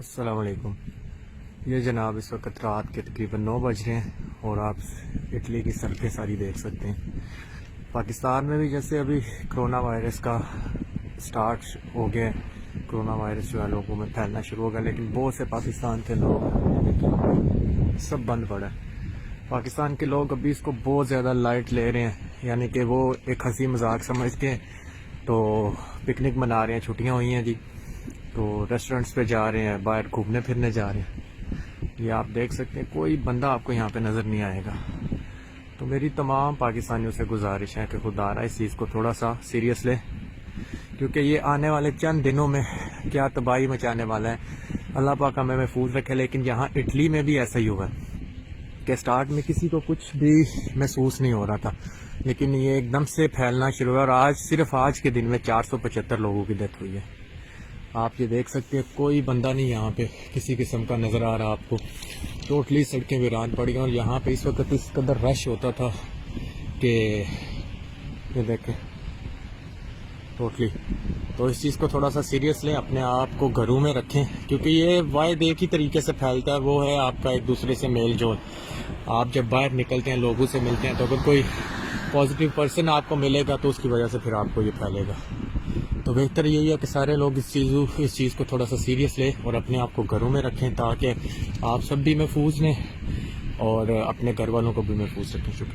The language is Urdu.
السلام علیکم۔ یہ جناب اس وقت رات کے تقریباً 9 بج رہے ہیں اور آپ اٹلی کی سڑکیں ساری دیکھ سکتے ہیں۔ پاکستان میں بھی جیسے ابھی کرونا وائرس کا سٹارٹ ہو گیا ہے، کرونا وائرس جو ہے لوگوں میں پھیلنا شروع ہو گیا، لیکن بہت سے پاکستان کے لوگ سب بند پڑا ہے۔ پاکستان کے لوگ ابھی اس کو بہت زیادہ لائٹ لے رہے ہیں، یعنی کہ وہ ایک ہنسی مذاق سمجھ کے تو پکنک منا رہے ہیں، چھٹیاں ہوئی ہیں جی تو ریسٹورنٹس پہ جا رہے ہیں، باہر گھومنے پھرنے جا رہے ہیں۔ یہ آپ دیکھ سکتے ہیں، کوئی بندہ آپ کو یہاں پہ نظر نہیں آئے گا۔ تو میری تمام پاکستانیوں سے گزارش ہے کہ خدا را اس چیز کو تھوڑا سا سیریس لے، کیونکہ یہ آنے والے چند دنوں میں کیا تباہی مچانے والا ہے، اللہ پاک ہمیں محفوظ رکھے۔ لیکن یہاں اٹلی میں بھی ایسا ہی ہوا ہے کہ سٹارٹ میں کسی کو کچھ بھی محسوس نہیں ہو رہا تھا، لیکن یہ ایک دم سے پھیلنا شروع ہوا اور صرف آج کے دن میں 475 لوگوں کی ڈیتھ ہوئی ہے۔ آپ یہ دیکھ سکتے ہیں، کوئی بندہ نہیں یہاں پہ کسی قسم کا نظر آ رہا آپ کو، ٹوٹلی سڑکیں ویران پڑ گئی۔ اور یہاں پہ اس وقت اس قدر رش ہوتا تھا کہ یہ دیکھیں ٹوٹلی۔ تو اس چیز کو تھوڑا سا سیریس لیں، اپنے آپ کو گھروں میں رکھیں، کیونکہ یہ واحد ایک ہی طریقے سے پھیلتا ہے، وہ ہے آپ کا ایک دوسرے سے میل جول۔ آپ جب باہر نکلتے ہیں، لوگوں سے ملتے ہیں، تو اگر کوئی پازیٹیو پرسن آپ کو ملے گا تو اس کی وجہ سے پھر آپ کو یہ پھیلے گا۔ تو بہتر یہی ہے کہ سارے لوگ اس چیز کو تھوڑا سا سیریس لیں اور اپنے آپ کو گھروں میں رکھیں، تاکہ آپ سب بھی محفوظ رہیں اور اپنے گھر والوں کو بھی محفوظ رکھیں۔ شکریہ۔